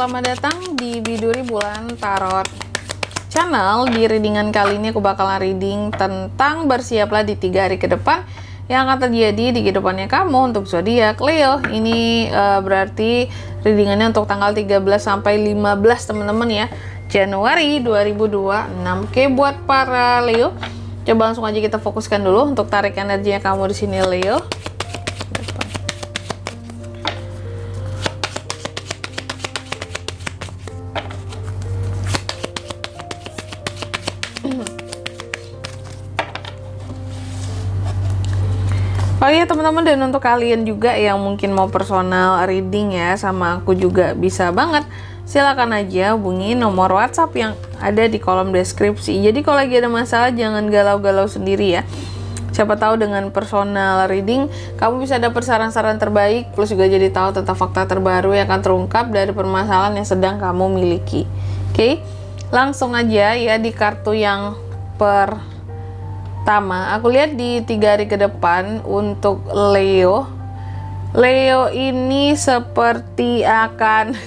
selamat datang di Biduri Bulan Tarot Channel. Di readingan kali ini aku bakalan reading tentang bersiaplah di 3 hari ke depan yang akan terjadi di kehidupannya kamu untuk zodiak Leo. Ini berarti readingannya untuk tanggal 13 sampai 15 teman-teman ya, Januari 2026. Oke, buat para Leo, coba langsung aja kita fokuskan dulu untuk tarik energinya kamu di sini Leo. Oh iya teman-teman, dan untuk kalian juga yang mungkin mau personal reading ya sama aku juga bisa banget. Silakan aja hubungi nomor WhatsApp yang ada di kolom deskripsi. Jadi kalau lagi ada masalah jangan galau-galau sendiri ya. Siapa tahu dengan personal reading kamu bisa dapat saran-saran terbaik, plus juga jadi tahu tentang fakta terbaru yang akan terungkap dari permasalahan yang sedang kamu miliki. Oke, langsung aja ya di kartu yang pertama. Aku lihat di 3 hari ke depan untuk Leo. Leo ini seperti akan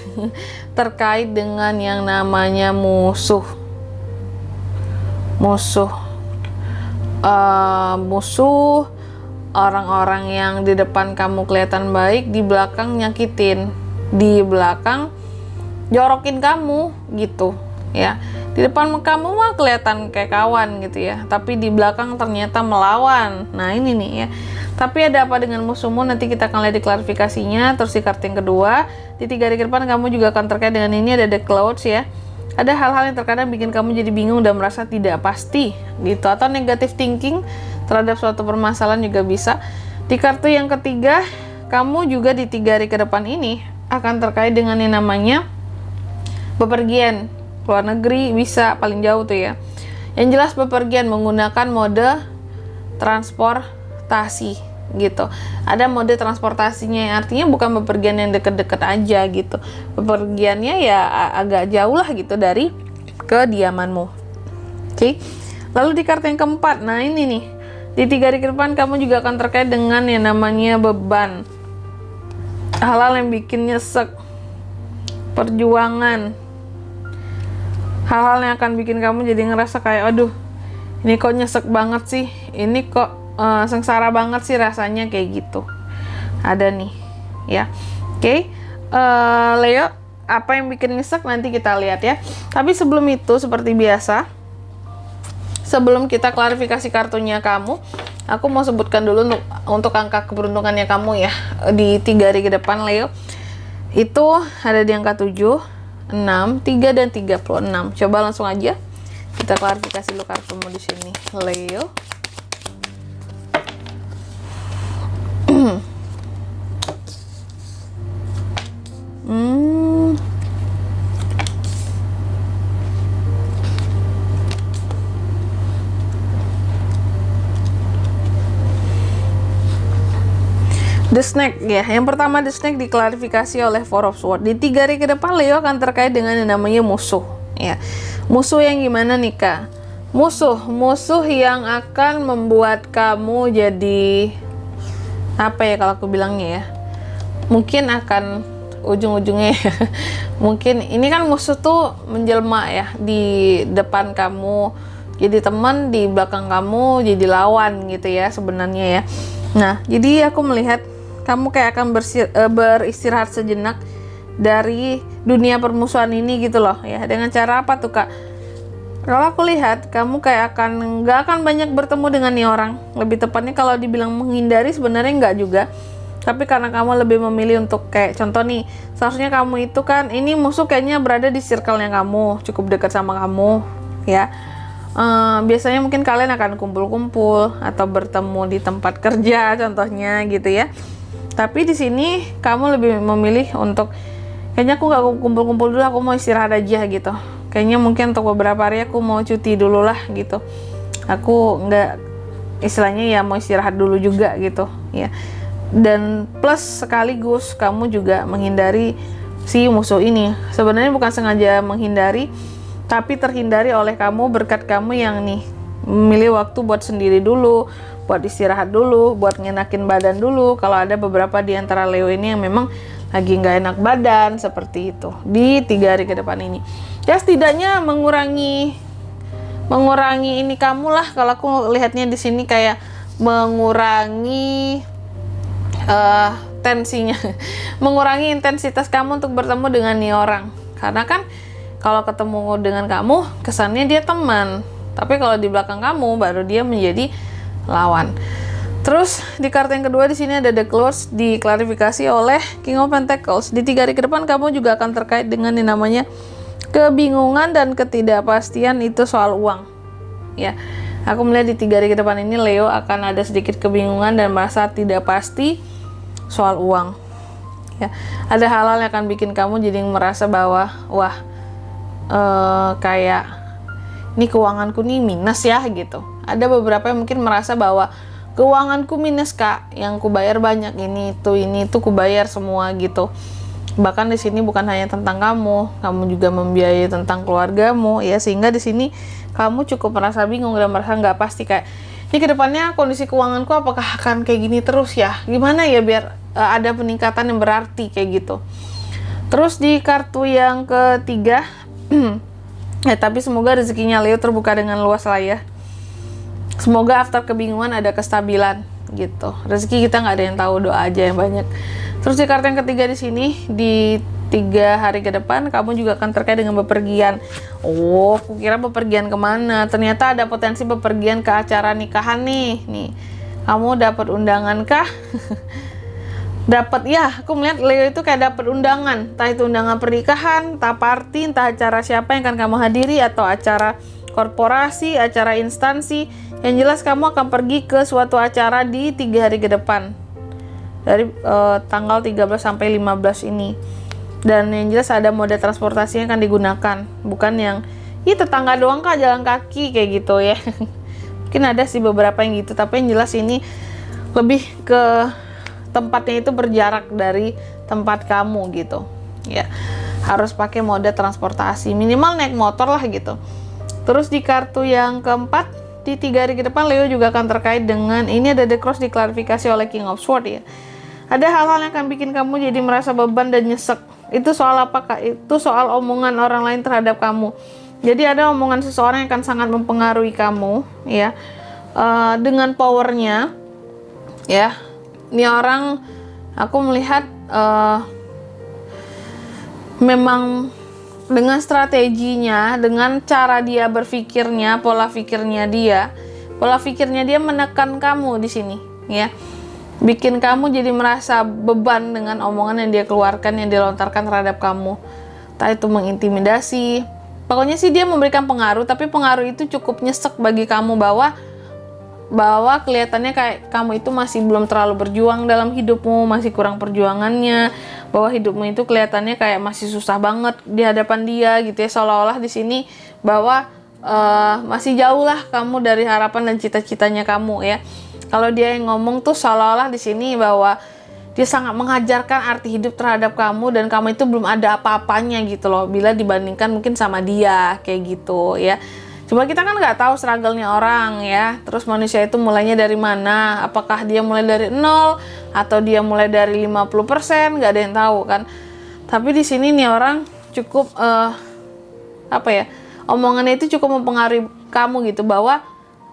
terkait dengan yang namanya musuh. Musuh orang-orang yang di depan kamu kelihatan baik, di belakang nyakitin, di belakang jorokin kamu gitu ya. Di depan kamu mah kelihatan kayak kawan gitu ya, tapi di belakang ternyata melawan. Nah ini nih ya. Tapi ada apa dengan musuhmu, nanti kita akan lihat di klarifikasinya. Terus di kartu yang kedua, di 3 hari ke depan kamu juga akan terkait dengan ini, ada the clouds ya. Ada hal-hal yang terkadang bikin kamu jadi bingung dan merasa tidak pasti gitu, atau negative thinking terhadap suatu permasalahan juga bisa. Di kartu yang ketiga, kamu juga di 3 hari ke depan ini akan terkait dengan yang namanya bepergian keluar negeri, bisa paling jauh tuh ya. Yang jelas bepergian menggunakan mode transportasi gitu. Ada mode transportasinya yang artinya bukan bepergian yang deket-deket aja gitu. Bepergiannya ya agak jauh lah gitu dari kediamanmu. Oke. Lalu di kartu yang keempat, nah ini nih. Di 3 hari ke depan kamu juga akan terkait dengan yang namanya beban. Hal-hal yang bikin nyesek. Perjuangan. Hal-hal yang akan bikin kamu jadi ngerasa kayak aduh, ini kok nyesek banget sih, ini kok sengsara banget sih rasanya, kayak gitu. Ada nih ya. Oke, Leo, apa yang bikin nyesek nanti kita lihat ya. Tapi sebelum itu, seperti biasa, sebelum kita klarifikasi kartunya kamu, aku mau sebutkan dulu untuk angka keberuntungannya kamu ya di 3 hari ke depan Leo. Itu ada di angka 7, 6, 3 dan 36. Coba langsung aja kita klarifikasi dulu kartumu di sini, Leo. The Snake ya. Yang pertama, The Snake diklarifikasi oleh Four of Swords. Di 3 hari ke depan Leo akan terkait dengan yang namanya musuh ya. Musuh yang gimana nih Kak? Musuh yang akan membuat kamu jadi apa ya kalau aku bilangnya ya? Mungkin akan ujung-ujungnya ya. Mungkin ini kan musuh tuh menjelma ya, di depan kamu jadi teman, di belakang kamu jadi lawan gitu ya sebenarnya ya. Nah, jadi aku melihat kamu kayak akan beristirahat sejenak dari dunia permusuhan ini gitu loh ya. Dengan cara apa tuh Kak? Kalau aku lihat kamu kayak nggak akan banyak bertemu dengan nih orang. Lebih tepatnya kalau dibilang menghindari sebenarnya nggak juga. Tapi karena kamu lebih memilih untuk kayak contoh nih, seharusnya kamu itu kan ini musuh kayaknya berada di circle-nya kamu, cukup dekat sama kamu ya. Biasanya mungkin kalian akan kumpul-kumpul atau bertemu di tempat kerja contohnya gitu ya. Tapi di sini kamu lebih memilih untuk kayaknya aku nggak kumpul-kumpul dulu, aku mau istirahat aja gitu. Kayaknya mungkin untuk beberapa hari aku mau cuti dulu lah gitu. Aku nggak, istilahnya ya mau istirahat dulu juga gitu ya. Dan plus sekaligus kamu juga menghindari si musuh ini. Sebenarnya bukan sengaja menghindari, tapi terhindari oleh kamu berkat kamu yang nih memilih waktu buat sendiri dulu, buat istirahat dulu, buat ngenakin badan dulu. Kalau ada beberapa di antara Leo ini yang memang lagi nggak enak badan, seperti itu di 3 hari ke depan ini. Ya setidaknya mengurangi ini kamu lah, kalau aku lihatnya di sini kayak mengurangi tensinya, mengurangi intensitas kamu untuk bertemu dengan nih orang. Karena kan kalau ketemu dengan kamu kesannya dia teman, tapi kalau di belakang kamu baru dia menjadi lawan. Terus di kartu yang kedua di sini ada The Close, diklarifikasi oleh King of Pentacles. Di 3 hari ke depan kamu juga akan terkait dengan yang namanya kebingungan dan ketidakpastian itu soal uang. Ya, aku melihat di 3 hari ke depan ini Leo akan ada sedikit kebingungan dan merasa tidak pasti soal uang. Ya, ada hal-hal yang akan bikin kamu jadi merasa bahwa wah, kayak ini keuanganku nih minus ya gitu. Ada beberapa yang mungkin merasa bahwa keuanganku minus kak, yang ku bayar banyak, ini itu ku bayar semua gitu. Bahkan di sini bukan hanya tentang kamu juga membiayai tentang keluargamu ya, sehingga di sini kamu cukup merasa bingung dan merasa nggak pasti kayak ini kedepannya kondisi keuanganku apakah akan kayak gini terus ya, gimana ya biar ada peningkatan yang berarti kayak gitu. Terus di kartu yang ketiga tapi semoga rezekinya Leo terbuka dengan luas lah ya. Semoga after kebingungan ada kestabilan gitu. Rezeki kita nggak ada yang tahu, doa aja yang banyak. Terus di kartu yang ketiga di sini di 3 hari ke depan kamu juga akan terkait dengan bepergian. Oh, aku kira bepergian kemana? Ternyata ada potensi bepergian ke acara nikahan nih. Nih, kamu dapat undangan kah? Dapat ya, aku melihat Leo itu kayak dapat undangan. Entah itu undangan pernikahan, entah party, entah acara siapa yang akan kamu hadiri, atau acara korporasi, acara instansi. Yang jelas kamu akan pergi ke suatu acara di 3 hari ke depan. Dari tanggal 13 sampai 15 ini. Dan yang jelas ada moda transportasi yang akan digunakan, bukan yang tetangga doang kak jalan kaki kayak gitu ya. Mungkin ada sih beberapa yang gitu, tapi yang jelas ini lebih ke tempatnya itu berjarak dari tempat kamu gitu ya. Harus pakai moda transportasi, minimal naik motor lah gitu. Terus di kartu yang keempat di 3 hari ke depan Leo juga akan terkait dengan ini ada The Cross, diklarifikasi oleh King of Swords ya. Ada hal-hal yang akan bikin kamu jadi merasa beban dan nyesek. Itu soal apa kak? Itu soal omongan orang lain terhadap kamu. Jadi ada omongan seseorang yang akan sangat mempengaruhi kamu ya, dengan powernya ya. Ini orang aku melihat memang dengan strateginya, dengan cara dia berpikirnya, pola pikirnya dia menekan kamu di sini ya. Bikin kamu jadi merasa beban dengan omongan yang dia keluarkan, yang dia lontarkan terhadap kamu. Entah itu mengintimidasi. Pokoknya sih dia memberikan pengaruh, tapi pengaruh itu cukup nyesek bagi kamu bahwa kelihatannya kayak kamu itu masih belum terlalu berjuang dalam hidupmu, masih kurang perjuangannya, bahwa hidupmu itu kelihatannya kayak masih susah banget di hadapan dia gitu ya, seolah-olah di sini bahwa masih jauh lah kamu dari harapan dan cita-citanya kamu ya. Kalau dia yang ngomong tuh seolah-olah di sini bahwa dia sangat mengajarkan arti hidup terhadap kamu dan kamu itu belum ada apa-apanya gitu loh bila dibandingkan mungkin sama dia kayak gitu ya. Cuma kita kan nggak tahu struggle-nya orang ya. Terus manusia itu mulainya dari mana? Apakah dia mulai dari 0 atau dia mulai dari 50%? Nggak ada yang tahu kan. Tapi di sini nih orang cukup omongannya itu cukup mempengaruhi kamu gitu, bahwa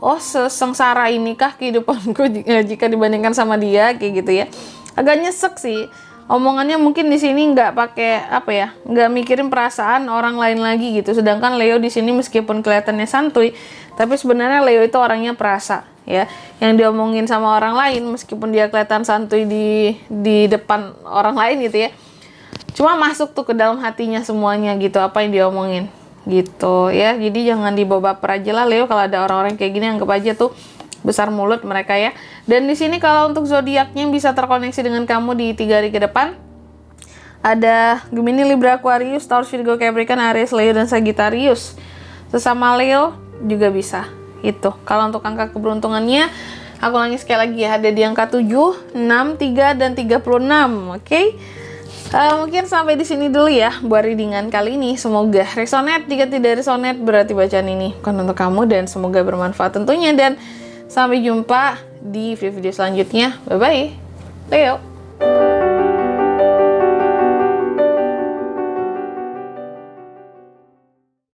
oh sesengsara inikah kehidupanku jika dibandingkan sama dia kayak gitu ya. Agak nyesek sih. Omongannya mungkin di sini nggak pakai nggak mikirin perasaan orang lain lagi gitu. Sedangkan Leo di sini meskipun kelihatannya santuy, tapi sebenarnya Leo itu orangnya perasa ya. Yang diomongin sama orang lain meskipun dia kelihatan santuy di depan orang lain gitu ya. Cuma masuk tuh ke dalam hatinya semuanya gitu apa yang diomongin gitu ya. Jadi jangan dibawa baper aja lah Leo, kalau ada orang-orang kayak gini anggap aja tuh besar mulut mereka ya. Dan di sini kalau untuk zodiaknya yang bisa terkoneksi dengan kamu di 3 hari ke depan ada Gemini, Libra, Aquarius, Taurus, Virgo, Capricorn, Aries, Leo, dan Sagittarius. Sesama Leo juga bisa itu. Kalau untuk angka keberuntungannya aku ulangi sekali lagi ya, ada di angka 7, 6, 3, dan 36. Oke? Mungkin sampai di sini dulu ya buat readingan kali ini. Semoga resonate. Jika tidak resonate berarti bacaan ini bukan untuk kamu, dan semoga bermanfaat tentunya. Dan sampai jumpa di video-video selanjutnya. Bye bye Leo.